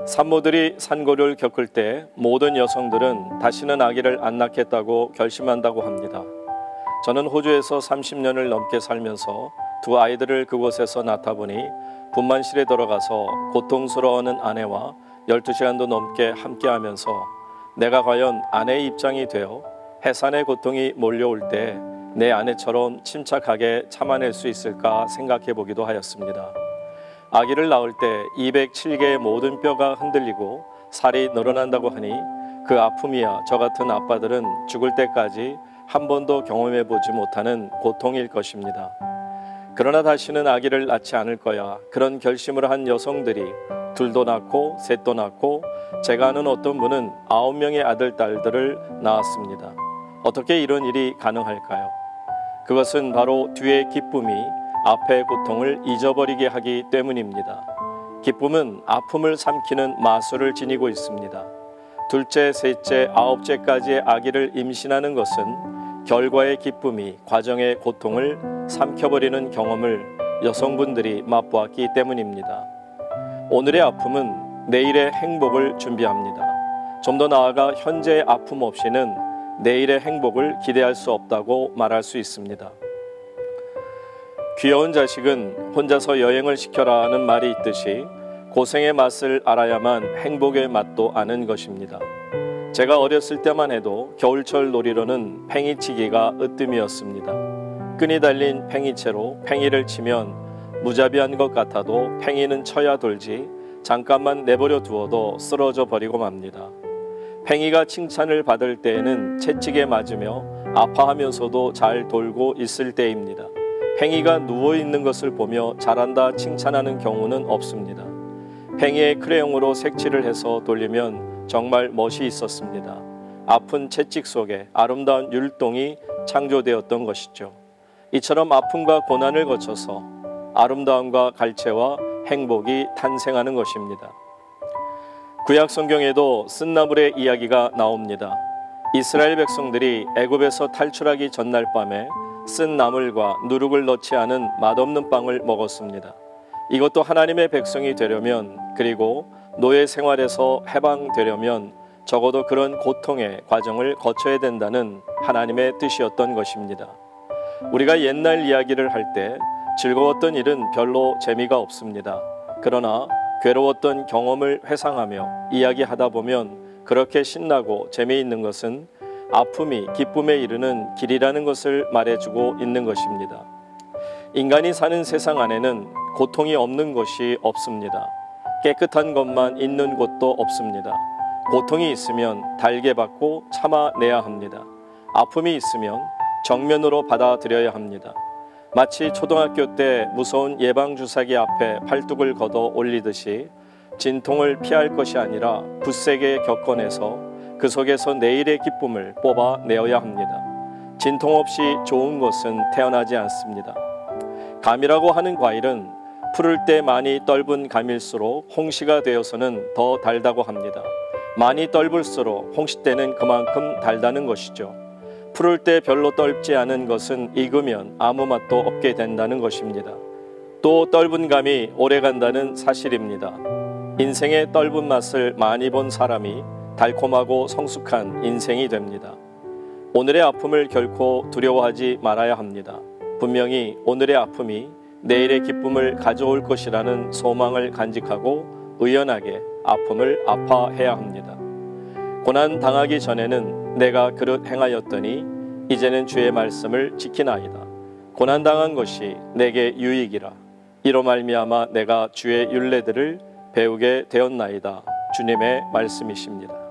산모들이 산고를 겪을 때 모든 여성들은 다시는 아기를 안 낳겠다고 결심한다고 합니다. 저는 호주에서 30년을 넘게 살면서 두 아이들을 그곳에서 낳다 보니 분만실에 들어가서 고통스러워하는 아내와 12시간도 넘게 함께하면서 내가 과연 아내의 입장이 되어 해산의 고통이 몰려올 때 내 아내처럼 침착하게 참아낼 수 있을까 생각해 보기도 하였습니다. 아기를 낳을 때 207개의 모든 뼈가 흔들리고 살이 늘어난다고 하니 그 아픔이야 저 같은 아빠들은 죽을 때까지 한 번도 경험해 보지 못하는 고통일 것입니다. 그러나 다시는 아기를 낳지 않을 거야 그런 결심을 한 여성들이 둘도 낳고 셋도 낳고 제가 아는 어떤 분은 9명의 아들, 딸들을 낳았습니다. 어떻게 이런 일이 가능할까요? 그것은 바로 뒤의 기쁨이 앞의 고통을 잊어버리게 하기 때문입니다. 기쁨은 아픔을 삼키는 마술을 지니고 있습니다. 둘째, 셋째, 아홉째까지의 아기를 임신하는 것은 결과의 기쁨이 과정의 고통을 삼켜버리는 경험을 여성분들이 맛보았기 때문입니다. 오늘의 아픔은 내일의 행복을 준비합니다. 좀 더 나아가 현재의 아픔 없이는 내일의 행복을 기대할 수 없다고 말할 수 있습니다. 귀여운 자식은 혼자서 여행을 시켜라 하는 말이 있듯이 고생의 맛을 알아야만 행복의 맛도 아는 것입니다. 제가 어렸을 때만 해도 겨울철 놀이로는 팽이치기가 으뜸이었습니다. 끈이 달린 팽이채로 팽이를 치면 무자비한 것 같아도 팽이는 쳐야 돌지 잠깐만 내버려 두어도 쓰러져 버리고 맙니다. 팽이가 칭찬을 받을 때에는 채찍에 맞으며 아파하면서도 잘 돌고 있을 때입니다. 팽이가 누워있는 것을 보며 잘한다 칭찬하는 경우는 없습니다. 팽이에 크레용으로 색칠을 해서 돌리면 정말 멋이 있었습니다. 아픈 채찍 속에 아름다운 율동이 창조되었던 것이죠. 이처럼 아픔과 고난을 거쳐서 아름다움과 갈채와 행복이 탄생하는 것입니다. 구약 성경에도 쓴나물의 이야기가 나옵니다. 이스라엘 백성들이 애굽에서 탈출하기 전날 밤에 쓴 나물과 누룩을 넣지 않은 맛없는 빵을 먹었습니다. 이것도 하나님의 백성이 되려면 그리고 노예 생활에서 해방되려면 적어도 그런 고통의 과정을 거쳐야 된다는 하나님의 뜻이었던 것입니다. 우리가 옛날 이야기를 할 때 즐거웠던 일은 별로 재미가 없습니다. 그러나 괴로웠던 경험을 회상하며 이야기하다 보면 그렇게 신나고 재미있는 것은 아픔이 기쁨에 이르는 길이라는 것을 말해주고 있는 것입니다. 인간이 사는 세상 안에는 고통이 없는 곳이 없습니다. 깨끗한 것만 있는 곳도 없습니다. 고통이 있으면 달게 받고 참아내야 합니다. 아픔이 있으면 정면으로 받아들여야 합니다. 마치 초등학교 때 무서운 예방주사기 앞에 팔뚝을 걷어 올리듯이 진통을 피할 것이 아니라 굳세게 겪어내서 그 속에서 내일의 기쁨을 뽑아내어야 합니다. 진통 없이 좋은 것은 태어나지 않습니다. 감이라고 하는 과일은 푸를 때 많이 떫은 감일수록 홍시가 되어서는 더 달다고 합니다. 많이 떫을수록 홍시때는 그만큼 달다는 것이죠. 푸를 때 별로 떫지 않은 것은 익으면 아무 맛도 없게 된다는 것입니다. 또 떫은 감이 오래 간다는 사실입니다. 인생의 떫은 맛을 많이 본 사람이 달콤하고 성숙한 인생이 됩니다. 오늘의 아픔을 결코 두려워하지 말아야 합니다. 분명히 오늘의 아픔이 내일의 기쁨을 가져올 것이라는 소망을 간직하고 의연하게 아픔을 아파해야 합니다. 고난 당하기 전에는 내가 그릇 행하였더니 이제는 주의 말씀을 지키나이다. 고난 당한 것이 내게 유익이라. 이로 말미암아 내가 주의 율례들을 배우게 되었나이다. 주님의 말씀이십니다.